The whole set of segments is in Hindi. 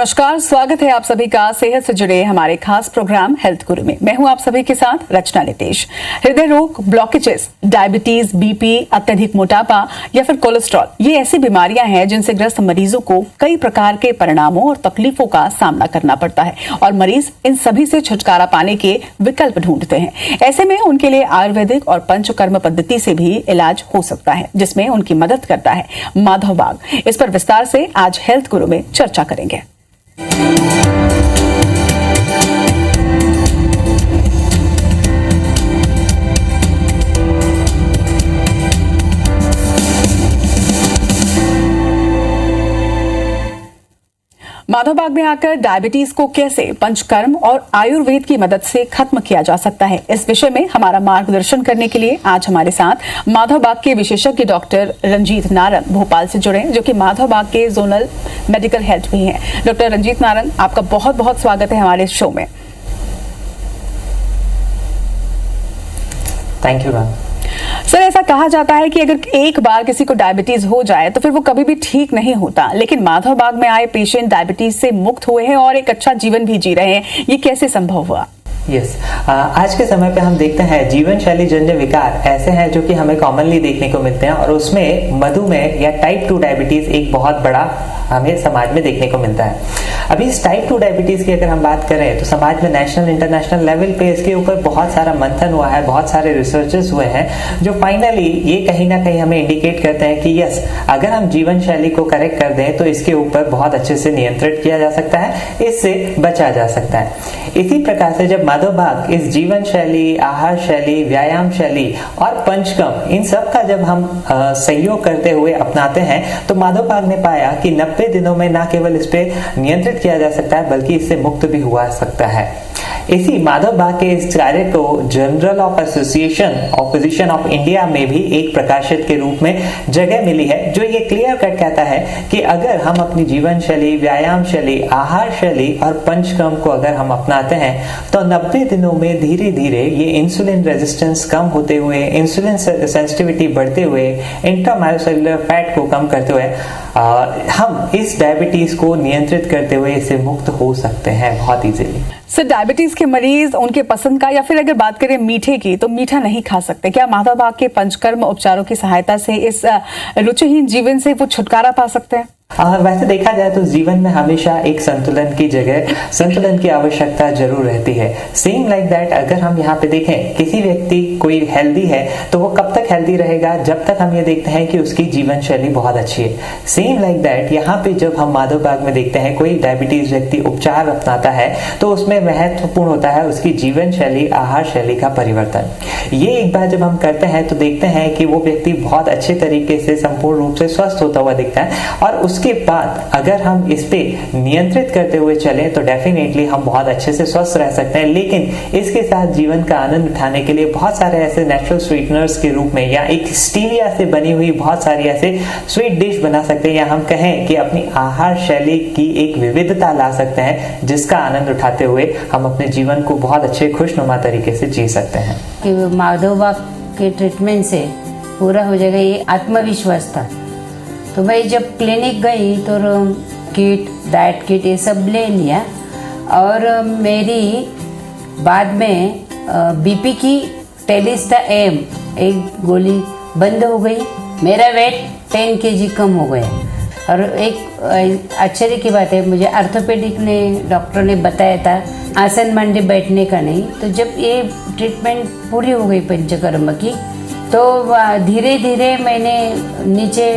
नमस्कार, स्वागत है आप सभी का सेहत से जुड़े हमारे खास प्रोग्राम हेल्थ गुरु में। मैं हूं आप सभी के साथ रचना नितेश। हृदय रोग, ब्लॉकेजेस, डायबिटीज, बीपी, अत्यधिक मोटापा या फिर कोलेस्ट्रॉल, ये ऐसी बीमारियां हैं जिनसे ग्रस्त मरीजों को कई प्रकार के परिणामों और तकलीफों का सामना करना पड़ता है और मरीज इन सभी से छुटकारा पाने के विकल्प ढूंढते हैं। ऐसे में उनके लिए आयुर्वेदिक और पंचकर्म पद्धति से भी इलाज हो सकता है, जिसमें उनकी मदद करता है माधव बाग। इस पर विस्तार से आज हेल्थ गुरु में चर्चा करेंगे। माधव बाग में आकर डायबिटीज को कैसे पंचकर्म और आयुर्वेद की मदद से खत्म किया जा सकता है, इस विषय में हमारा मार्गदर्शन करने के लिए आज हमारे साथ माधव बाग के विशेषज्ञ डॉक्टर रंजीत नारंग भोपाल से जुड़े, जो कि माधव बाग के जोनल मेडिकल हेड भी हैं। डॉक्टर रंजीत नारंग, आपका बहुत बहुत स्वागत है हमारे शो में। Thank you ma'am. सर, ऐसा कहा जाता है कि अगर एक बार किसी को डायबिटीज हो जाए तो फिर वो कभी भी ठीक नहीं होता, लेकिन माधव बाग में आए पेशेंट डायबिटीज से मुक्त हुए हैं और एक अच्छा जीवन भी जी रहे हैं। ये कैसे संभव हुआ? यस, आज के समय पे हम देखते हैं जीवन शैली जन्य विकार ऐसे हैं जो कि हमें कॉमनली देखने को मिलते हैं और उसमें मधुमेह या टाइप 2 डायबिटीज एक बहुत बड़ा हमें समाज में देखने को मिलता है। अभी इस टाइप 2 डायबिटीज की अगर हम बात करें तो समाज में नेशनल इंटरनेशनल लेवल पे इसके ऊपर बहुत सारा मंथन हुआ है, बहुत सारे रिसर्चेस हुए हैं जो फाइनली ये कहीं ना कहीं हमें इंडिकेट करते हैं कि यस, अगर हम जीवन शैली को करेक्ट कर दें तो इसके ऊपर बहुत अच्छे से नियंत्रित किया जा सकता है, इससे बचा जा सकता है। इसी प्रकार से जब माधव बाग इस जीवन शैली, आहार शैली, व्यायाम शैली और पंचकर्म इन सब का जब हम सहयोग करते हुए अपनाते हैं तो माधव बाग ने पाया कि 90 दिनों में न केवल इस पे नियंत्रित किया जा सकता है बल्कि इससे मुक्त भी हुआ सकता है। इसी माधव बाग के इस कार्य को journal of association of physician of India में भी एक प्रकाशित के रूप में जगह मिली है, जो ये क्लियर कट कहता है कि अगर हम अपनी जीवन शैली, व्यायाम शैली, आहार शैली और पंचकर्म को अगर हम अपनाते हैं तो 90 दिनों में धीरे धीरे ये इंसुलिन रेजिस्टेंस कम होते हुए, इंसुलिन सेंसिटिविटी बढ़ते हुए, इंट्रामायोसेलुलर फैट को कम करते हुए हम इस डायबिटीज को नियंत्रित करते हुए इससे मुक्त हो सकते हैं बहुत इजीली। सर, डायबिटीज के मरीज उनके पसंद का या फिर अगर बात करें मीठे की तो मीठा नहीं खा सकते, क्या माधव बाग के पंचकर्म उपचारों की सहायता से इस रुचिहीन जीवन से वो छुटकारा पा सकते हैं? वैसे देखा जाए तो जीवन में हमेशा एक संतुलन की जगह संतुलन की आवश्यकता जरूर रहती है। सेम लाइक दैट अगर हम यहाँ पे देखें, किसी व्यक्ति कोई हेल्दी है तो वो कब तक हेल्दी रहेगा? जब तक हम ये देखते हैं कि उसकी जीवन शैली बहुत अच्छी है। सेम लाइक दैट यहाँ पे जब हम माधव बाग में देखते हैं कोई डायबिटीज व्यक्ति उपचार अपनाता है तो उसमें महत्वपूर्ण होता है उसकी जीवन शैली, आहार शैली का परिवर्तन। ये एक बार जब हम करते हैं तो देखते हैं कि वो व्यक्ति बहुत अच्छे तरीके से संपूर्ण रूप से स्वस्थ होता हुआ दिखता है और उसके बाद अगर हम इस पे नियंत्रित करते हुए चलें तो डेफिनेटली हम बहुत अच्छे से स्वस्थ रह सकते हैं। लेकिन इसके साथ जीवन का आनंद उठाने के लिए बहुत सारे ऐसे नेचुरल स्वीटनर्स के रूप में या एक स्टीविया से बनी हुई बहुत सारी ऐसे स्वीट डिश बना सकते हैं, या हम कहें कि अपनी आहार शैली की एक विविधता ला सकते हैं जिसका आनंद उठाते हुए हम अपने जीवन को बहुत अच्छे खुशनुमा तरीके से जी सकते हैं। कि माधव बाग के ट्रीटमेंट से पूरा हो जाएगा ये आत्मविश्वास था। तो मैं जब क्लिनिक गई तो किट, डाइट किट ये सब ले लिया और मेरी बाद में बीपी की टेलिस्टा एम एक गोली बंद हो गई। मेरा वेट 10 kg कम हो गया। और एक आश्चर्य की बात है, मुझे ऑर्थोपेडिक ने डॉक्टर ने बताया था आसन मंडे बैठने का नहीं। तो जब ये ट्रीटमेंट पूरी हो गई पंचकर्म की तो धीरे धीरे मैंने नीचे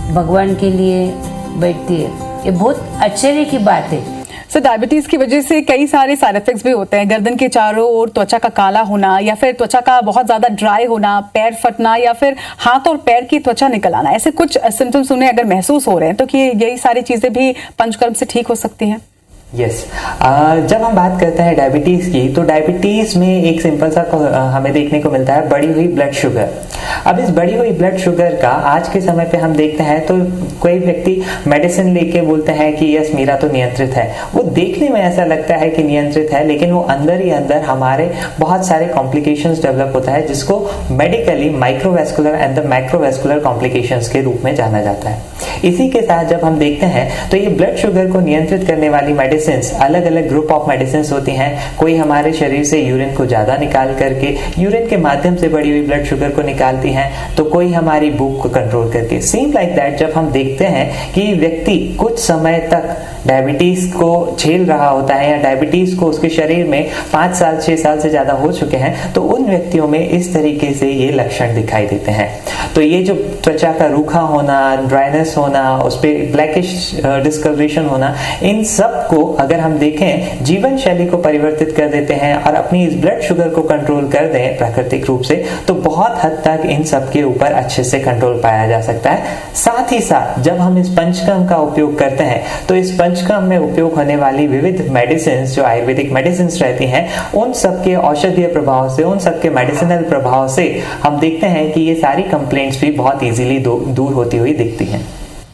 भगवान के लिए बैठती है। ये बहुत आश्चर्य की बात है। सर, डायबिटीज की वजह से कई सारे साइड इफेक्ट्स भी होते हैं। गर्दन के चारों ओर त्वचा का काला होना या फिर त्वचा का बहुत ज्यादा ड्राई होना, पैर फटना या फिर हाथ और पैर की त्वचा निकल आना, ऐसे कुछ सिम्टम्स उन्हें अगर महसूस हो रहे हैं तो कि यही सारी चीजें भी पंचकर्म से ठीक हो सकती हैं? यस जब हम बात करते हैं डायबिटीज़ की, तो डायबिटीज़ में एक सिंपल सा हमें देखने को मिलता है बढ़ी हुई ब्लड शुगर। अब इस बढ़ी हुई ब्लड शुगर का आज के समय पे हम देखते हैं तो कोई व्यक्ति मेडिसिन लेके बोलते हैं कि यस मेरा तो नियंत्रित है। वो देखने में ऐसा लगता है कि नियंत्रित है, लेकिन वो अंदर ही अंदर हमारे बहुत सारे कॉम्प्लिकेशंस डेवलप होता है, जिसको medically microvascular and the macrovascular complications के रूप में जाना जाता है। इसी के साथ जब हम देखते हैं तो ये ब्लड शुगर को नियंत्रित करने वाली मेडिसिन अलग अलग ग्रुप ऑफ मेडिसिन होती हैं। कोई हमारे शरीर से यूरिन को ज्यादा निकाल करके यूरिन के माध्यम से बढ़ी हुई ब्लड शुगर को निकालती हैं, तो कोई हमारी भूख को कंट्रोल करके। सेम लाइक दैट जब हम देखते हैं कि व्यक्ति कुछ समय तक डायबिटीज को झेल रहा होता है या डायबिटीज को उसके शरीर में 5 साल 6 साल से ज्यादा हो चुके हैं, तो उन व्यक्तियों में इस तरीके से ये लक्षण दिखाई देते हैं। तो ये जो त्वचा का रूखा होना, ड्राइनेस होना, उस पर ब्लैकिश डिस्कलरेशन होना, इन सब को अगर हम देखें जीवन शैली को परिवर्तित कर देते हैं और अपनी इस ब्लड शुगर को कंट्रोल कर दें प्राकृतिक रूप से, तो बहुत हद तक इन सब के ऊपर अच्छे से कंट्रोल पाया जा सकता है। साथ ही साथ जब हम इस पंचकर्म का उपयोग करते हैं, तो इस पंचकर्म में उपयोग होने वाली विविध मेडिसिन जो आयुर्वेदिक मेडिसिन रहती हैं, उन सबके औषधीय प्रभाव से, उन सबके मेडिसिनल प्रभाव से हम देखते हैं कि ये सारी कंप्लेंट्स भी बहुत इजीली दूर होती हुई दिखती हैं।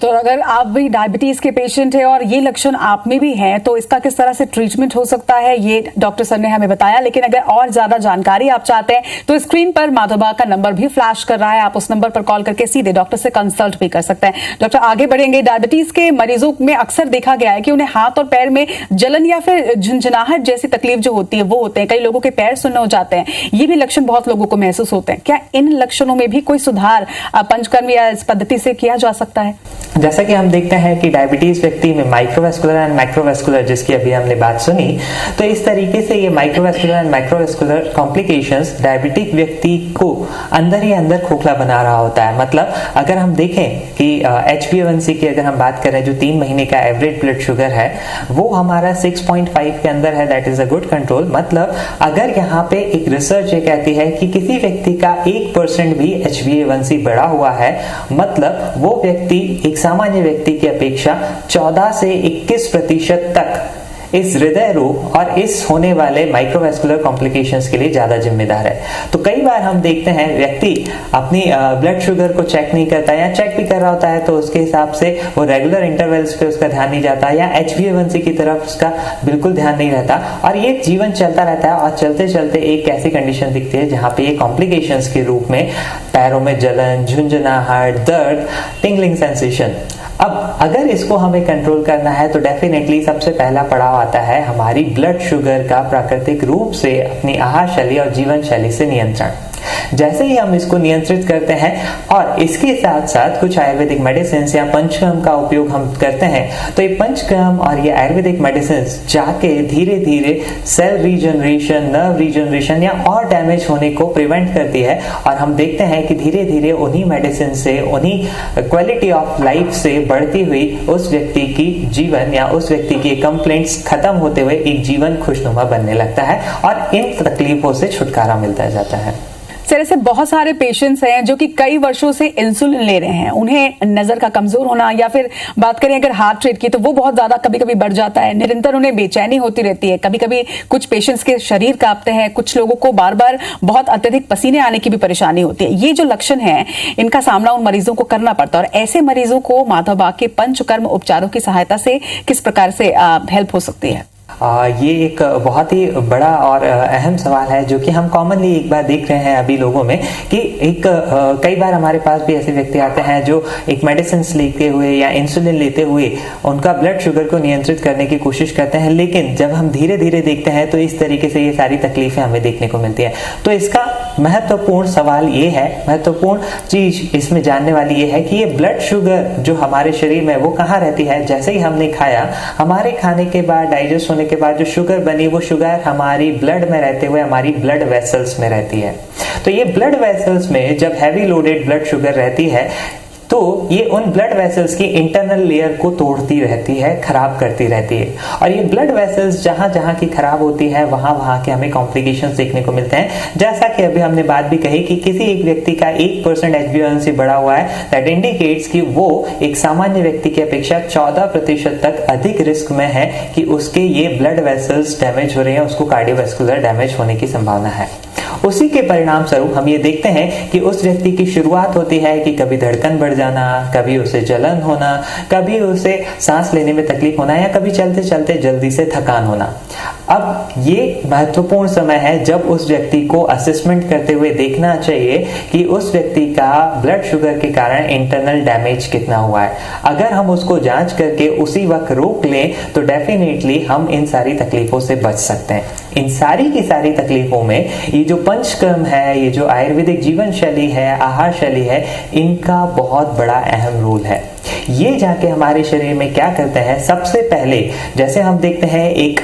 तो अगर आप भी डायबिटीज के पेशेंट हैं और ये लक्षण आप में भी हैं, तो इसका किस तरह से ट्रीटमेंट हो सकता है ये डॉक्टर सर ने हमें बताया। लेकिन अगर और ज्यादा जानकारी आप चाहते हैं तो स्क्रीन पर माधोबा का नंबर भी फ्लैश कर रहा है, आप उस नंबर पर कॉल करके सीधे डॉक्टर से कंसल्ट भी कर सकते हैं। डॉक्टर आगे बढ़ेंगे। डायबिटीज के मरीजों में अक्सर देखा गया है कि उन्हें हाथ और पैर में जलन या फिर झुंझुनाहट जैसी तकलीफ जो होती है वो होते हैं। कई लोगों के पैर सुन्न हो जाते हैं, ये भी लक्षण बहुत लोगों को महसूस होते हैं। क्या इन लक्षणों में भी कोई सुधार पंचकर्म या इस पद्धति से किया जा सकता है? जैसा कि हम देखते हैं कि डायबिटीज व्यक्ति में माइक्रोवेस्कुलर एंड मैक्रोवेस्कुलर, जिसकी अभी हमने बात सुनी, तो इस तरीके से ये microvascular and macrovascular complications diabetic व्यक्ति को अंदर ही अंदर खोखला बना रहा होता है। मतलब अगर हम देखें कि HbA1c की अगर हम बात करें, जो 3 महीने का एवरेज ब्लड शुगर है वो हमारा 6.5 के अंदर है, that is a good control. मतलब अगर यहाँ पे एक रिसर्च ये कहती है कि किसी व्यक्ति का 1% भी HbA1c बढ़ा हुआ है, मतलब वो व्यक्ति एक सामान्य व्यक्ति की अपेक्षा 14 से 21% तक इस हृदय रोग और इस होने वाले माइक्रोवेस्कुलर कॉम्प्लिकेशंस के लिए ज्यादा जिम्मेदार है। तो कई बार हम देखते हैं व्यक्ति अपनी ब्लड शुगर को चेक नहीं करता, या चेक भी कर रहा होता है तो उसके हिसाब से वो रेगुलर इंटरवल्स पे उसका ध्यान नहीं जाता, या HbA1c की तरफ उसका बिल्कुल ध्यान नहीं रहता, और ये जीवन चलता रहता है। और चलते चलते एक ऐसी कंडीशन दिखती है जहाँ पे ये कॉम्प्लिकेशंस के रूप में पैरों में जलन, झुंझुनाहट, दर्द, टिंगलिंग सेंसेशन। अब अगर इसको हमें कंट्रोल करना है तो डेफिनेटली सबसे पहला पड़ाव आता है हमारी ब्लड शुगर का प्राकृतिक रूप से अपनी आहार शैली और जीवन शैली से नियंत्रण। जैसे ही हम इसको नियंत्रित करते हैं और इसके साथ साथ कुछ आयुर्वेदिक मेडिसिन या पंचकर्म का उपयोग हम करते हैं, तो ये पंचकर्म और ये आयुर्वेदिक मेडिसिन जाके धीरे धीरे सेल रीजनरेशन, नर्व रीजनरेशन या और डैमेज होने को प्रिवेंट करती है। और हम देखते हैं कि धीरे धीरे उन्हीं मेडिसिन से, उन्हीं क्वालिटी ऑफ लाइफ से बढ़ती हुई उस व्यक्ति की जीवन या उस व्यक्ति की कंप्लेंट्स खत्म होते हुए एक जीवन खुशनुमा बनने लगता है और इन तकलीफों से छुटकारा मिलता जाता है। सर, ऐसे बहुत सारे पेशेंट्स हैं जो कि कई वर्षों से इंसुलिन ले रहे हैं, उन्हें नजर का कमजोर होना या फिर बात करें अगर हार्ट रेट की तो वो बहुत ज्यादा कभी कभी बढ़ जाता है, निरंतर उन्हें बेचैनी होती रहती है, कभी कभी कुछ पेशेंट्स के शरीर कांपते हैं, कुछ लोगों को बार बार बहुत अत्यधिक पसीने आने की भी परेशानी होती है। ये जो लक्षण है इनका सामना उन मरीजों को करना पड़ता है, और ऐसे मरीजों को माधवबाग के पंचकर्म उपचारों की सहायता से किस प्रकार से हेल्प हो सकती है? ये एक बहुत ही बड़ा और अहम सवाल है जो कि हम कॉमनली एक बार देख रहे हैं अभी लोगों में कि कई बार हमारे पास भी ऐसे व्यक्ति आते हैं जो एक मेडिसिन लेते हुए या इंसुलिन लेते हुए उनका ब्लड शुगर को नियंत्रित करने की कोशिश करते हैं, लेकिन जब हम धीरे धीरे देखते हैं तो इस तरीके से ये सारी तकलीफें हमें देखने को मिलती है। तो इसका महत्वपूर्ण सवाल ये है, महत्वपूर्ण चीज इसमें जानने वाली ये है कि ये ब्लड शुगर जो हमारे शरीर में वो कहाँ रहती है। जैसे ही हमने खाया, हमारे खाने के बाद डाइजेस्ट होने के बाद जो शुगर बनी वो शुगर हमारी ब्लड में रहते हुए हमारी ब्लड वेसल्स में रहती है। तो ये ब्लड वेसल्स में जब हैवी लोडेड ब्लड शुगर रहती है, तो ये उन ब्लड वेसल्स की इंटरनल लेयर को तोड़ती रहती है, खराब करती रहती है। और ये ब्लड वेसल्स जहां जहां की खराब होती है वहां वहां के हमें कॉम्प्लिकेशंस देखने को मिलते हैं। जैसा कि अभी हमने बात भी कही कि किसी एक व्यक्ति का 1% HbA1c बढ़ा हुआ है, दैट इंडिकेट्स कि वो एक सामान्य व्यक्ति की अपेक्षा 14% तक अधिक रिस्क में है कि उसके ये ब्लड वेसल्स डैमेज हो रहे हैं, उसको कार्डियोवैस्कुलर डैमेज होने की संभावना है। उसी के परिणाम स्वरूप हम ये देखते हैं कि उस व्यक्ति की शुरुआत होती है कि कभी धड़कन बढ़ जाना, कभी उसे जलन होना, कभी उसे सांस लेने में तकलीफ होना या कभी चलते चलते जल्दी से थकान होना। अब ये महत्वपूर्ण समय है जब उस व्यक्ति को असेसमेंट करते हुए देखना चाहिए कि उस व्यक्ति का ब्लड शुगर के कारण इंटरनल डैमेज कितना हुआ है। अगर हम उसको जांच करके उसी वक्त रोक लें तो डेफिनेटली हम इन सारी तकलीफों से बच सकते हैं। इन सारी की सारी तकलीफों में ये जो पंचकर्म है, ये जो आयुर्वेदिक जीवन शैली है, आहार शैली है, इनका बहुत बड़ा अहम रोल है। ये जाके हमारे शरीर में क्या करते हैं, सबसे पहले जैसे हम देखते हैं एक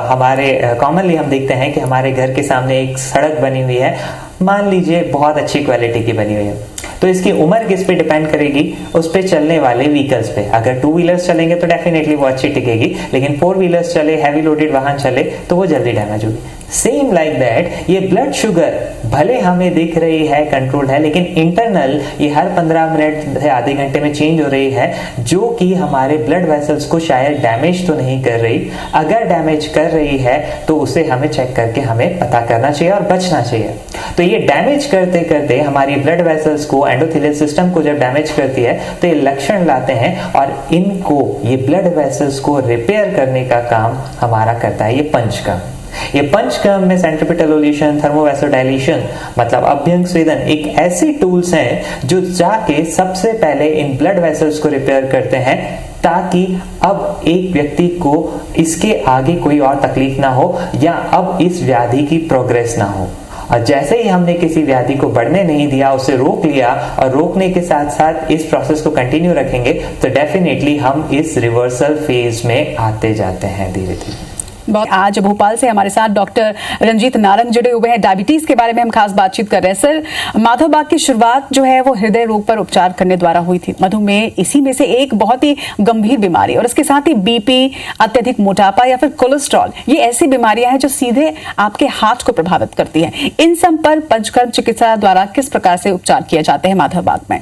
हमारे कॉमनली हम देखते हैं कि हमारे घर के सामने एक सड़क बनी हुई है, मान लीजिए बहुत अच्छी क्वालिटी की बनी हुई है, तो इसकी उम्र किस पे डिपेंड करेगी, उस पे चलने वाले व्हीकल्स पे। अगर 2 व्हीलर्स चलेंगे तो डेफिनेटली वो अच्छी टिकेगी, लेकिन 4 व्हीलर्स चले, हैवी लोडेड वाहन चले तो वो जल्दी डैमेज होगी। सेम लाइक दैट ये ब्लड शुगर भले हमें दिख रही है कंट्रोल्ड है, लेकिन इंटरनल ये हर 15 मिनट से आधे घंटे में चेंज हो रही है, जो कि हमारे ब्लड वेसल्स को शायद डैमेज तो नहीं कर रही। अगर डैमेज कर रही है तो उसे हमें चेक करके हमें पता करना चाहिए और बचना चाहिए। तो ये डैमेज करते करते हमारी ब्लड वेसल्स को, एंडोथेलियल सिस्टम को जब डैमेज करती है तो ये लक्षण लाते हैं और इनको, ये ब्लड वेसल्स को रिपेयर करने का काम हमारा करता है ये पंचकर्म। ये पंचकर्म में सेंट्रीपिटल एवोल्यूशन, थर्मोवैसोडाइलेशन मतलब अभ्यंग स्वेदन एक ऐसी टूल्स हैं जो जाके सबसे पहले इन ब्लड वेसल्स को रिपेयर करते हैं, ताकि अब एक व्यक्ति को इसके आगे कोई और तकलीफ ना हो या अब इस व्याधि की प्रोग्रेस ना हो। और जैसे ही हमने किसी व्याधि को बढ़ने नहीं दिया, उसे रोक लिया और रोकने के साथ साथ इस प्रोसेस को कंटिन्यू रखेंगे तो डेफिनेटली हम इस रिवर्सल फेज में आते जाते हैं धीरे धीरे। आज भोपाल से हमारे साथ डॉक्टर रंजीत नारंग जुड़े हुए हैं। डायबिटीज के बारे में हम खास बातचीत कर रहे हैं। सर, माधव बाग की शुरुआत जो है वो हृदय रोग पर उपचार करने द्वारा हुई थी। मधुमेह इसी में से एक बहुत ही गंभीर बीमारी और इसके साथ ही बीपी, अत्यधिक मोटापा या फिर कोलेस्ट्रॉल, ये ऐसी बीमारियां हैं जो सीधे आपके हार्ट को प्रभावित करती हैं। इन सब पर पंचकर्म चिकित्सा द्वारा किस प्रकार से उपचार किए जाते हैं माधव बाग में?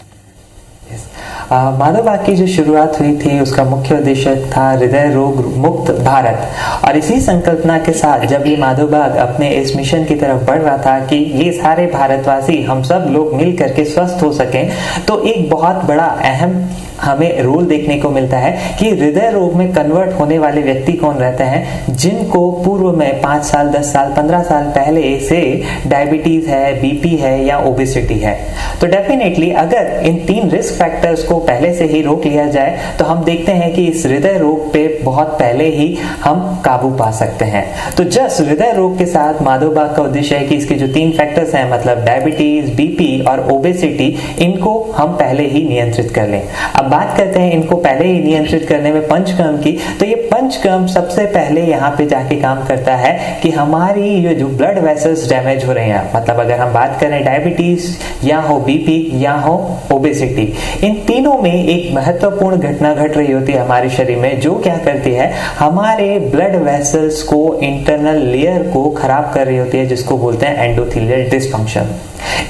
माधव बाग की जो शुरुआत हुई थी उसका मुख्य उद्देश्य था हृदय रोग मुक्त भारत, और इसी संकल्पना के साथ जब ये माधव बाग अपने इस मिशन की तरफ बढ़ रहा था कि ये सारे भारतवासी, हम सब लोग मिल करके स्वस्थ हो सकें, तो एक बहुत बड़ा अहम हमें रोल देखने को मिलता है कि हृदय रोग में कन्वर्ट होने वाले व्यक्ति कौन रहते हैं, जिनको पूर्व में 5 साल, 10 साल, 15 साल पहले से डायबिटीज है, बीपी है या ओबेसिटी है। तो डेफिनेटली अगर इन 3 रिस्क फैक्टर्स को पहले से ही रोक लिया जाए तो हम देखते हैं कि इस हृदय रोग पे बहुत पहले ही हम काबू पा सकते हैं। तो जस्ट हृदय रोग के साथ माधव बाग का उद्देश्य है कि इसके जो 3 फैक्टर्स हैं, मतलब डायबिटीज, बीपी और ओबेसिटी, इनको हम पहले ही नियंत्रित कर लें। अब बात करते हैं इनको पहले ही नियंत्रित करने में पंचकर्म की। तो ये पंचकर्म सबसे पहले यहाँ पे जाके काम करता है कि हमारी ये जो ब्लड वेसल्स डैमेज हो रहे हैं, मतलब अगर हम बात करें डायबिटीज या हो बीपी या हो ओबेसिटी, इन तीनों में एक महत्वपूर्ण घटना घट रही होती है हमारे शरीर में, जो क्या करती है, हमारे ब्लड वेसल्स को, इंटरनल लेयर को खराब कर रही होती है, जिसको बोलते हैं एंडोथेलियल डिसफंक्शन।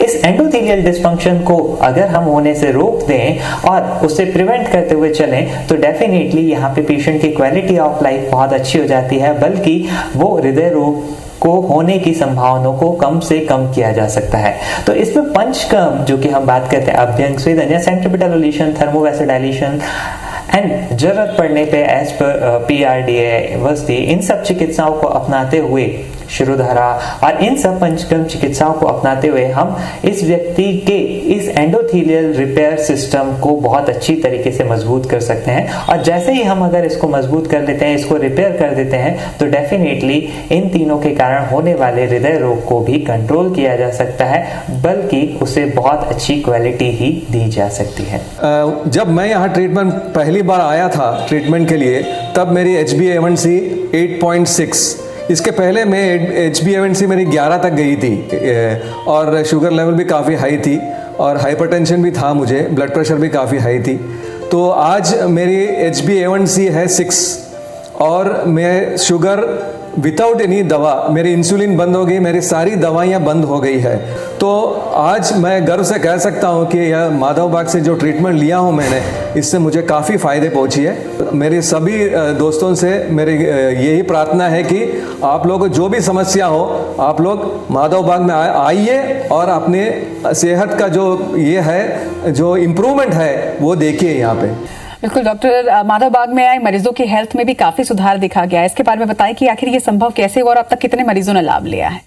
इस एंडोथेलियल डिसफंक्शन को अगर हम होने से रोक दें और उसे प्रिवेंट करते हुए चलें तो डेफिनेटली यहाँ पे पेशेंट की क्वालिटी ऑफ लाइफ बहुत अच्छी हो जाती है, बल्कि वो हृदय रोग को होने की संभावनाओं को कम से कम किया जा सकता है। तो इसमें पंचकर्म, जो कि हम बात करते हैं अभ्यंग स्वेदन या सेंट्रीपिटल एवोल्यूशन, थर्मोवैसोडाइलेशन एंड जरूरत पड़ने पे एज पर PRDA वस्ती, इन सब चिकित्साओं को अपनाते हुए, शिरोधारा और इन सब पंचकर्म चिकित्साओं को अपनाते हुए हम इस व्यक्ति के इस एंडोथेलियल रिपेयर सिस्टम को बहुत अच्छी तरीके से मजबूत कर सकते हैं। और जैसे ही हम अगर इसको मजबूत कर लेते हैं, इसको रिपेयर कर देते हैं, तो डेफिनेटली इन तीनों के कारण होने वाले हृदय रोग को भी कंट्रोल किया जा सकता है, बल्कि उसे बहुत अच्छी क्वालिटी ही दी जा सकती है। जब मैं यहाँ ट्रीटमेंट पहली बार आया था ट्रीटमेंट के लिए, तब मेरी HbA1c 8.6, इसके पहले मैं HbA1c मेरी 11 तक गई थी और शुगर लेवल भी काफ़ी हाई थी। और हाइपरटेंशन भी था मुझे, ब्लड प्रेशर भी काफ़ी हाई थी। तो आज मेरी HbA1c है 6 और मैं शुगर विदाउट एनी दवा, मेरी इंसुलिन बंद हो गई, मेरी सारी दवाइयाँ बंद हो गई है। तो आज मैं गर्व से कह सकता हूँ कि यह माधव बाग से जो ट्रीटमेंट लिया हूँ मैंने, इससे मुझे काफ़ी फ़ायदे पहुँची है। मेरे सभी दोस्तों से मेरी यही प्रार्थना है कि आप लोगों को जो भी समस्या हो, आप लोग माधव बाग में आइए और अपने सेहत का जो ये है, जो इम्प्रूवमेंट है वो देखिए यहाँ पे। बिल्कुल डॉक्टर, माधव बाग में आए मरीजों की हेल्थ में भी काफी सुधार दिखा गया है। इसके बारे में बताएं कि आखिर ये संभव कैसे हुआ और अब तक कितने मरीजों ने लाभ लिया है।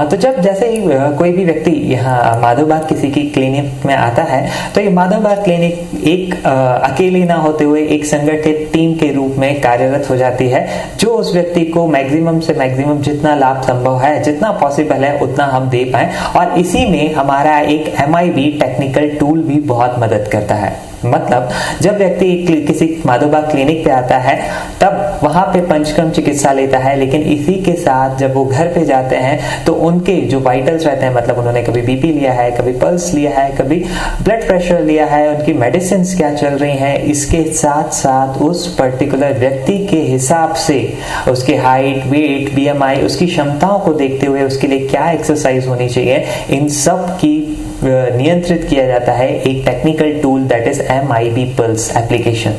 तो जब जैसे ही कोई भी व्यक्ति यहाँ माधव बाग किसी की क्लिनिक में आता है, तो ये माधव बाग क्लिनिक एक अकेले ना होते हुए एक संगठित टीम के रूप में कार्यरत हो जाती है, जो उस व्यक्ति को मैक्सिमम से मैक्सिमम जितना लाभ संभव है, जितना पॉसिबल है उतना हम दे पाए। और इसी में हमारा एक MIB टेक्निकल टूल भी बहुत मदद करता है। मतलब जब व्यक्ति किसी माधव बाग क्लिनिक पे आता है तब वहां पे पंचकर्म चिकित्सा लेता है, लेकिन इसी के साथ जब वो घर पे जाते हैं तो उनके जो वाइटल्स रहते हैं, मतलब उन्होंने कभी BP लिया है, कभी पल्स लिया है, कभी ब्लड प्रेशर लिया है, उनकी मेडिसिन क्या चल रही हैं, इसके साथ साथ उस पर्टिकुलर व्यक्ति के हिसाब से उसके हाइट, वेट, BMI, उसकी क्षमताओं को देखते हुए उसके लिए क्या एक्सरसाइज होनी चाहिए, इन सब की नियंत्रित किया जाता है एक technical tool that is MIB pulse application.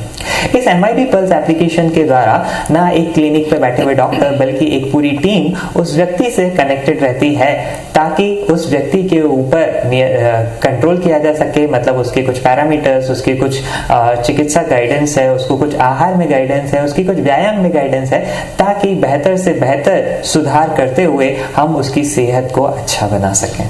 इस MIB पल्स एप्लीकेशन के द्वारा ना एक क्लिनिक पे बैठे हुए डॉक्टर बल्कि एक पूरी टीम उस व्यक्ति से कनेक्टेड रहती है, ताकि उस व्यक्ति के ऊपर कंट्रोल किया जा सके। मतलब उसके कुछ पैरामीटर्स, उसके कुछ चिकित्सा गाइडेंस है, उसको कुछ आहार में गाइडेंस है, उसकी कुछ व्यायाम में गाइडेंस है, ताकि बेहतर से बेहतर सुधार करते हुए हम उसकी सेहत को अच्छा बना सकें।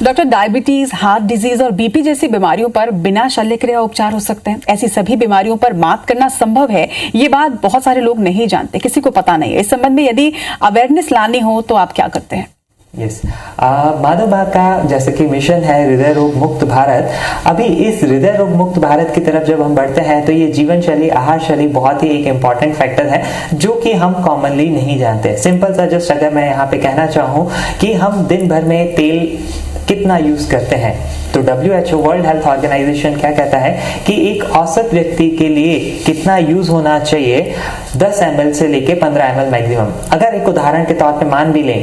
डॉक्टर, डायबिटीज, हार्ट डिजीज और BP जैसी बीमारियों पर बिना शल्य क्रिया उपचार हो सकते हैं। ऐसी सभी बीमारियों पर मात करना संभव है, ये बात बहुत सारे लोग नहीं जानते, किसी को पता नहीं है। इस संबंध में यदि अवेयरनेस लानी हो तो आप क्या करते हैं? यस, माधव बाग का जैसे कि मिशन है हृदय रोग मुक्त भारत। अभी इस हृदय रोग मुक्त भारत की तरफ जब हम बढ़ते हैं तो ये जीवन शैली, आहार शैली बहुत ही एक इम्पॉर्टेंट फैक्टर है जो कि हम कॉमनली नहीं जानते। सिंपल सा जस्ट अगर मैं यहाँ पे कहना चाहूँ कि हम दिन भर में तेल कितना यूज करते हैं, तो WHO वर्ल्ड हेल्थ ऑर्गेनाइजेशन क्या कहता है कि एक औसत व्यक्ति के लिए कितना यूज होना चाहिए, 10 ml से लेके 15 ml मैक्सिमम। अगर एक उदाहरण के तौर पे मान भी लें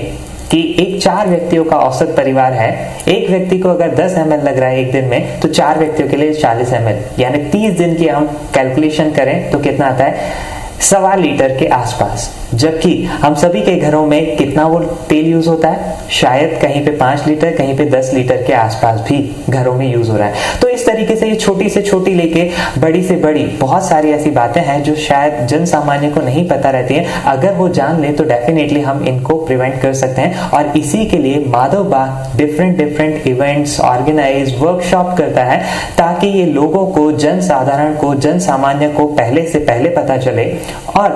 कि एक 4 व्यक्तियों का औसत परिवार है, एक व्यक्ति को अगर 10 ml लग रहा है एक दिन में, तो 4 व्यक्तियों के लिए 40 ml, यानी 30 दिन की हम कैलकुलेशन करें तो कितना आता है, 1.25 लीटर के आसपास। जबकि हम सभी के घरों में कितना वो तेल यूज होता है, शायद कहीं पे 5 लीटर, कहीं पे 10 लीटर के आसपास भी घरों में यूज हो रहा है। तो इस तरीके से ये छोटी से छोटी लेके बड़ी से बड़ी बहुत सारी ऐसी बातें हैं जो शायद जन सामान्य को नहीं पता रहती हैं। अगर वो जान ले तो डेफिनेटली हम इनको प्रिवेंट कर सकते हैं। और इसी के लिए माधव बाग डिफरेंट इवेंट्स ऑर्गेनाइज, वर्कशॉप करता है, ताकि ये लोगों को, जन साधारण को, जन सामान्य को पहले से पहले पता चले और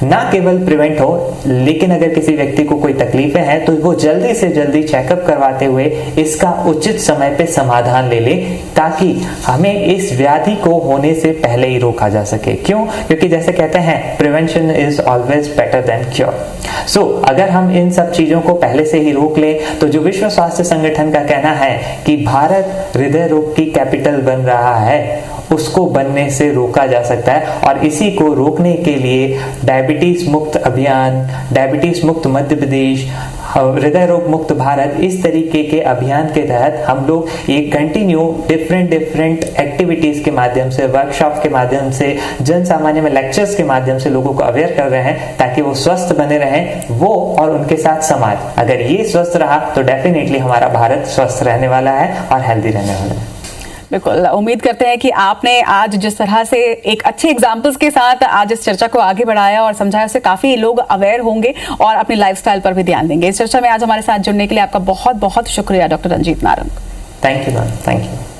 ना केवल प्रिवेंट हो, लेकिन अगर किसी व्यक्ति को कोई तकलीफें हैं तो वो जल्दी से जल्दी चेकअप करवाते हुए इसका उचित समय पे समाधान ले ले, ताकि हमें इस व्याधि को होने से पहले ही रोका जा सके। क्यों? क्योंकि जैसे कहते हैं prevention is always better than cure. So अगर हम इन सब चीजों को पहले से ही रोक ले तो जो विश्व स्वास्थ्य संगठन का कहना है कि भारत हृदय रोग की कैपिटल बन रहा है, उसको बनने से रोका जा सकता है। और इसी को रोकने के लिए डायबिटीज मुक्त अभियान, डायबिटीज मुक्त मध्य प्रदेश, हृदय रोग मुक्त भारत, इस तरीके के अभियान के तहत हम लोग ये कंटिन्यू डिफरेंट एक्टिविटीज के माध्यम से, वर्कशॉप के माध्यम से, जन सामान्य में लेक्चर्स के माध्यम से लोगों को अवेयर कर रहे हैं, ताकि वो स्वस्थ बने रहें, वो और उनके साथ समाज। अगर ये स्वस्थ रहा तो डेफिनेटली हमारा भारत स्वस्थ रहने वाला है और हेल्दी रहने वाला है। बिल्कुल, उम्मीद करते हैं कि आपने आज जिस तरह से एक अच्छे एग्जाम्पल्स के साथ आज इस चर्चा को आगे बढ़ाया और समझाया, उससे काफी लोग अवेयर होंगे और अपनी लाइफस्टाइल पर भी ध्यान देंगे। इस चर्चा में आज हमारे साथ जुड़ने के लिए आपका बहुत बहुत शुक्रिया doctor Ranjeet Narang. Thank you ma'am, thank you.